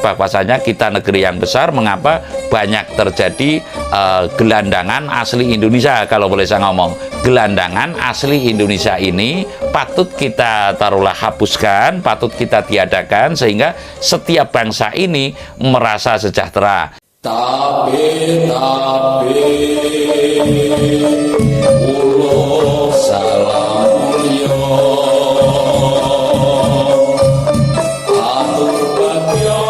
bahwasanya kita negeri yang besar, mengapa banyak terjadi gelandangan asli Indonesia. Kalau boleh saya ngomong, gelandangan asli Indonesia ini patut kita taruhlah hapuskan, patut kita tiadakan, sehingga setiap bangsa ini merasa sejahtera. Tapi ulo salamulyo atur bagyo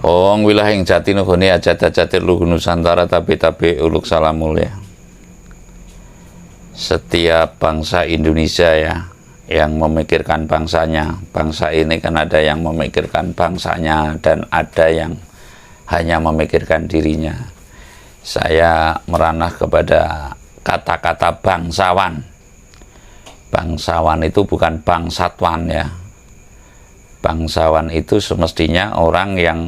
Ong wilahing jati nuhuni ajat-ajatir luhu Nusantara tapi uluk salamulya. Setiap bangsa Indonesia ya, yang memikirkan bangsanya. Bangsa ini kan ada yang memikirkan bangsanya dan ada yang hanya memikirkan dirinya. Saya meranah kepada kata-kata bangsawan. Bangsawan itu bukan bangsatwan ya. Bangsawan itu semestinya orang yang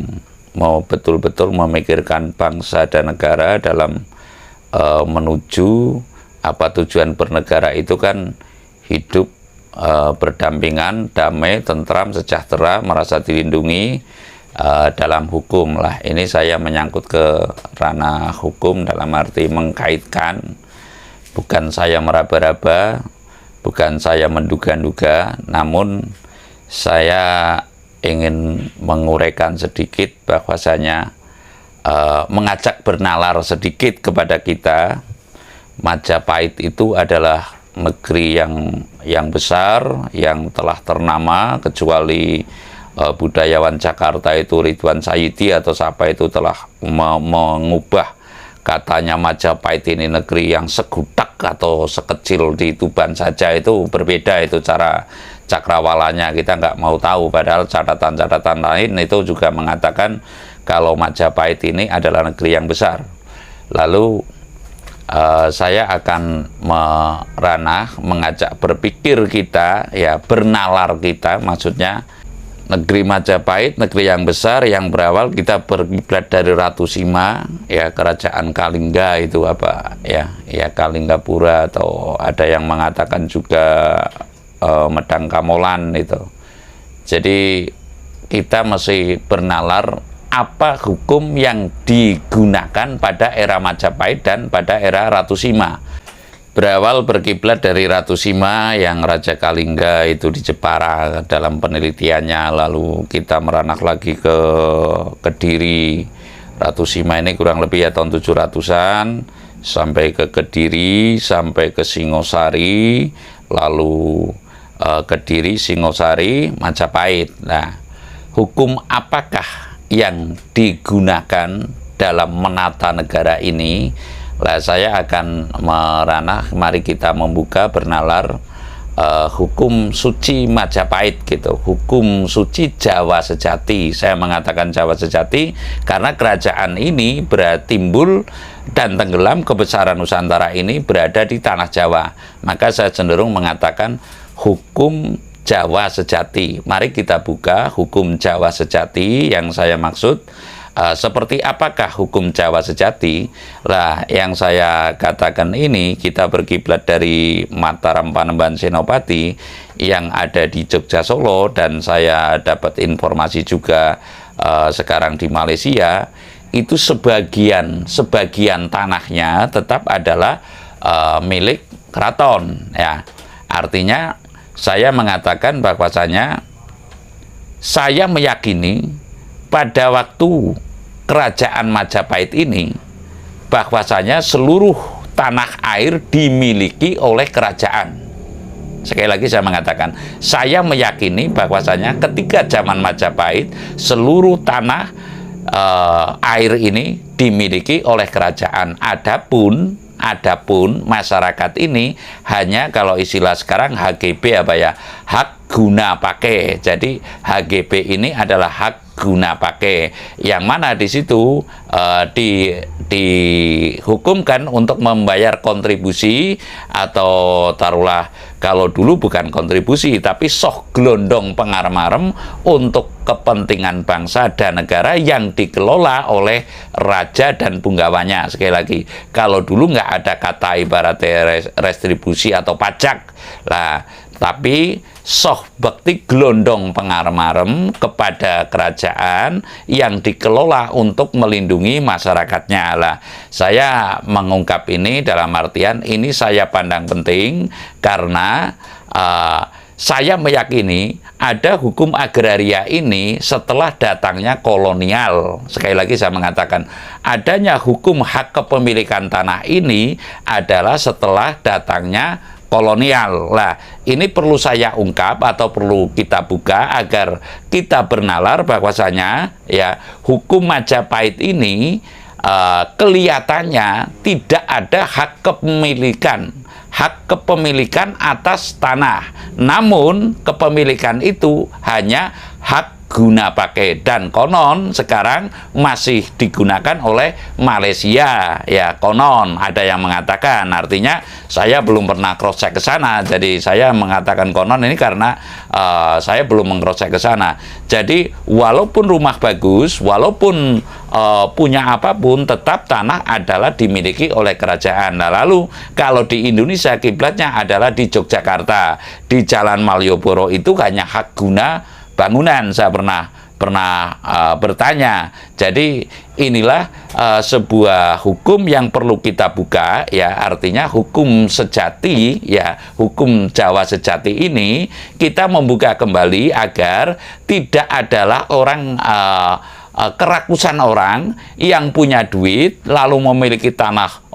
mau betul-betul memikirkan bangsa dan negara dalam menuju apa tujuan bernegara itu kan hidup berdampingan, damai, tentram, sejahtera, merasa dilindungi dalam hukum lah. Ini saya menyangkut ke ranah hukum dalam arti mengkaitkan, bukan saya meraba-raba, bukan saya menduga-duga, namun saya ingin menguraikan sedikit bahwasanya mengajak bernalar sedikit kepada kita. Majapahit itu adalah negeri yang besar, yang telah ternama, kecuali budayawan Jakarta itu Ridwan Saidi atau siapa itu telah mengubah katanya Majapahit ini negeri yang segutak atau sekecil di Tuban saja. Itu berbeda, itu cara cakrawalanya kita nggak mau tahu, padahal catatan-catatan lain itu juga mengatakan kalau Majapahit ini adalah negeri yang besar. Lalu saya akan meranah, mengajak berpikir kita, ya bernalar kita, maksudnya negeri Majapahit, negeri yang besar yang berawal kita berkiblat dari Ratu Sima, ya kerajaan Kalingga itu apa ya, ya Kalinggapura atau ada yang mengatakan juga Medang Kamolan itu. Jadi kita mesti bernalar apa hukum yang digunakan pada era Majapahit dan pada era Ratu Sima. Berawal berkiblat dari Ratu Sima yang Raja Kalingga itu di Jepara dalam penelitiannya, lalu kita meranah lagi ke Kediri. Ratu Sima ini kurang lebih ya tahun 700-an, sampai ke Kediri, sampai ke Singosari, lalu Kediri, Singosari, Majapahit. Nah, hukum apakah yang digunakan dalam menata negara ini? Lah saya akan meranah, mari kita membuka bernalar hukum suci Majapahit gitu, hukum suci Jawa sejati. Saya mengatakan Jawa sejati karena kerajaan ini timbul dan tenggelam, kebesaran Nusantara ini berada di tanah Jawa. Maka saya cenderung mengatakan hukum Jawa sejati. Mari kita buka hukum Jawa sejati yang saya maksud. Seperti apakah hukum Jawa sejati? Lah, yang saya katakan ini kita berkiblat dari Mataram Panembahan Senopati yang ada di Jogja Solo, dan saya dapat informasi juga sekarang di Malaysia itu sebagian tanahnya tetap adalah milik keraton ya. Artinya saya mengatakan bahwasanya saya meyakini pada waktu kerajaan Majapahit ini bahwasanya seluruh tanah air dimiliki oleh kerajaan. Sekali lagi saya mengatakan, saya meyakini bahwasanya ketika zaman Majapahit seluruh tanah air ini dimiliki oleh kerajaan. Adapun masyarakat ini hanya, kalau istilah sekarang HGB apa ya, hak guna pakai. Jadi HGB ini adalah hak guna pakai, yang mana di situ dihukumkan untuk membayar kontribusi, atau taruhlah kalau dulu bukan kontribusi tapi soh glondong pengarem-arem untuk kepentingan bangsa dan negara yang dikelola oleh raja dan punggawanya. Sekali lagi, kalau dulu nggak ada kata ibaratnya restribusi atau pajak lah, tapi soh bekti glondong pengarem-arem kepada kerajaan yang dikelola untuk melindungi masyarakatnya. Lah, saya mengungkap ini dalam artian ini saya pandang penting karena saya meyakini ada hukum agraria ini setelah datangnya kolonial. Sekali lagi saya mengatakan, adanya hukum hak kepemilikan tanah ini adalah setelah datangnya kolonial. Lah, ini perlu saya ungkap atau perlu kita buka agar kita bernalar bahwasanya ya hukum Majapahit ini kelihatannya tidak ada hak kepemilikan atas tanah, namun kepemilikan itu hanya hak guna pakai, dan konon sekarang masih digunakan oleh Malaysia ya, konon ada yang mengatakan. Artinya saya belum pernah cross check ke sana, jadi saya mengatakan konon ini karena saya belum meng-cross check ke sana. Jadi walaupun rumah bagus, walaupun punya apapun, tetap tanah adalah dimiliki oleh kerajaan. Nah, lalu kalau di Indonesia kiblatnya adalah di Yogyakarta, di Jalan Malioboro itu hanya hak guna bangunan. Saya pernah bertanya. Jadi inilah sebuah hukum yang perlu kita buka ya, artinya hukum sejati ya, hukum Jawa sejati ini kita membuka kembali agar tidak adalah orang kerakusan orang yang punya duit lalu memiliki tanah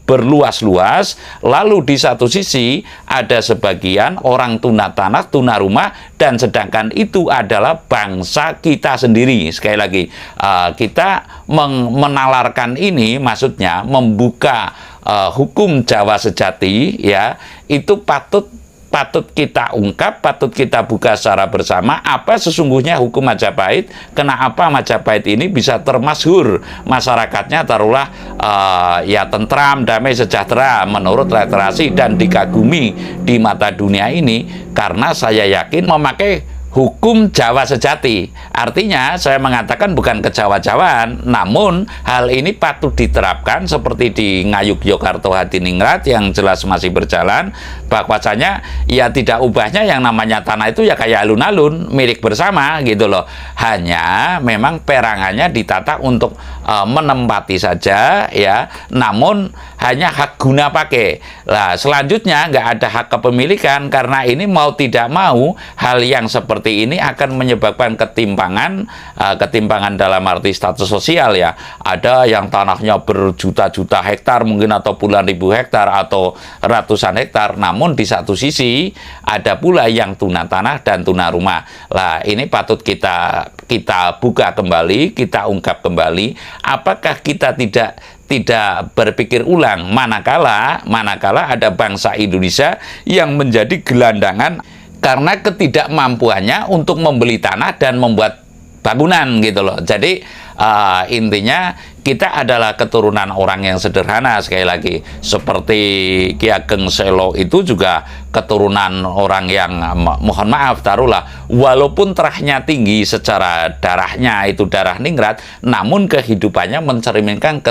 berluas-luas, lalu di satu sisi ada sebagian orang tuna tanah, tuna rumah, dan sedangkan itu adalah bangsa kita sendiri. Sekali lagi, kita menalarkan ini, maksudnya membuka hukum Jawa sejati ya, itu patut kita ungkap, patut kita buka secara bersama apa sesungguhnya hukum Majapahit, kenapa Majapahit ini bisa termasyhur, masyarakatnya taruhlah ya tentram, damai, sejahtera menurut literasi dan dikagumi di mata dunia ini, karena saya yakin memakai hukum Jawa sejati. Artinya saya mengatakan bukan kejawa-jawaan, namun hal ini patut diterapkan seperti di Ngayuk Yogyakarta Hadiningrat yang jelas masih berjalan, bahwasanya ya tidak ubahnya yang namanya tanah itu ya kayak alun-alun milik bersama gitu loh. Hanya memang perangannya ditata untuk menempati saja ya, namun hanya hak guna pakai. Nah, selanjutnya nggak ada hak kepemilikan, karena ini mau tidak mau hal yang seperti ini akan menyebabkan ketimpangan dalam arti status sosial ya. Ada yang tanahnya berjuta-juta hektar mungkin, atau puluhan ribu hektar atau ratusan hektar, namun di satu sisi ada pula yang tuna tanah dan tuna rumah. Lah, ini patut kita buka kembali, kita ungkap kembali. Apakah kita tidak berpikir ulang manakala ada bangsa Indonesia yang menjadi gelandangan karena ketidakmampuannya untuk membeli tanah dan membuat bangunan gitu loh. Jadi intinya kita adalah keturunan orang yang sederhana. Sekali lagi, seperti Ki Ageng Selo itu juga keturunan orang yang, mohon maaf, taruhlah walaupun terahnya tinggi secara darahnya itu darah ningrat, namun kehidupannya mencerminkan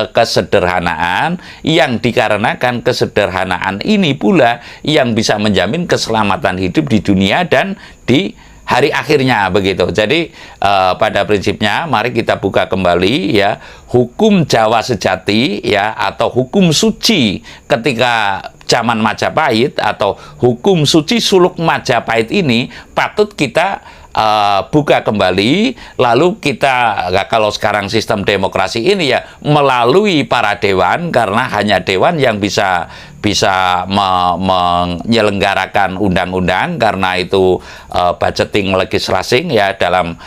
kesederhanaan, yang dikarenakan kesederhanaan ini pula yang bisa menjamin keselamatan hidup di dunia dan di hari akhirnya begitu. Jadi pada prinsipnya mari kita buka kembali ya hukum Jawa sejati ya, atau hukum suci ketika zaman Majapahit, atau hukum suci suluk Majapahit ini patut kita buka kembali. Lalu kita, kalau sekarang sistem demokrasi ini ya melalui para dewan, karena hanya dewan yang bisa menyelenggarakan undang-undang, karena itu budgeting legislasi ya, dalam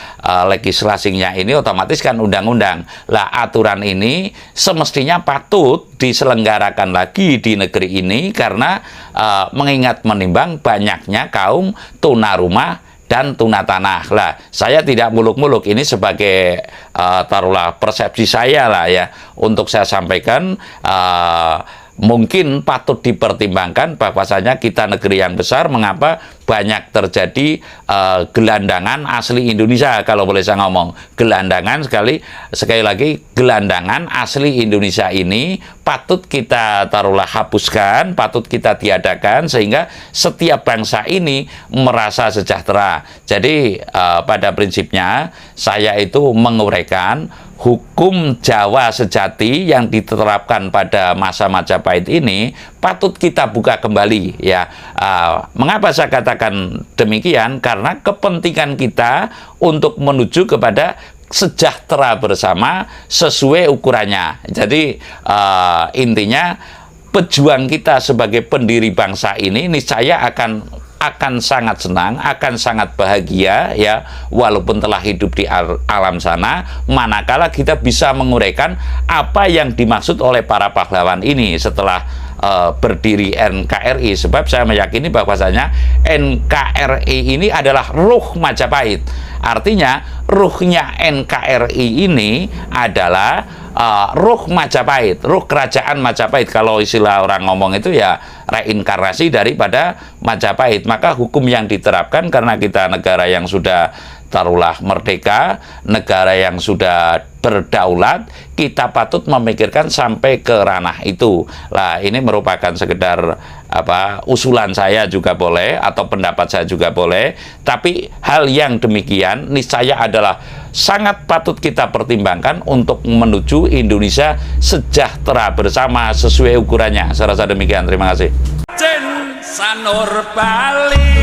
legislasinya ini otomatis kan undang-undang. Lah, aturan ini semestinya patut diselenggarakan lagi di negeri ini, karena mengingat menimbang banyaknya kaum tunarumah dan tuna tanah. Lah, saya tidak muluk-muluk, ini sebagai taruhlah persepsi saya lah ya, untuk saya sampaikan mungkin patut dipertimbangkan bahwasanya kita negeri yang besar, mengapa banyak terjadi gelandangan asli Indonesia, kalau boleh saya ngomong. Gelandangan, sekali lagi, gelandangan asli Indonesia ini patut kita taruhlah hapuskan, patut kita tiadakan, sehingga setiap bangsa ini merasa sejahtera. Jadi pada prinsipnya saya itu menguraikan hukum Jawa sejati yang diterapkan pada masa Majapahit ini patut kita buka kembali, ya. Mengapa saya katakan demikian? Karena kepentingan kita untuk menuju kepada sejahtera bersama sesuai ukurannya. Jadi intinya pejuang kita sebagai pendiri bangsa ini niscaya akan sangat senang, akan sangat bahagia, ya, walaupun telah hidup di alam sana, manakala kita bisa menguraikan apa yang dimaksud oleh para pahlawan ini setelah berdiri NKRI. Sebab saya meyakini bahwasanya NKRI ini adalah ruh Majapahit. Artinya ruhnya NKRI ini adalah ruh Majapahit, ruh kerajaan Majapahit. Kalau istilah orang ngomong itu ya reinkarnasi daripada Majapahit. Maka hukum yang diterapkan, karena kita negara yang sudah taruhlah merdeka, negara yang sudah berdaulat, kita patut memikirkan sampai ke ranah itu. Lah, ini merupakan sekedar usulan saya juga boleh, atau pendapat saya juga boleh, tapi hal yang demikian niscaya adalah sangat patut kita pertimbangkan untuk menuju Indonesia sejahtera bersama sesuai ukurannya. Saya rasa demikian. Terima kasih. Sanur Bali.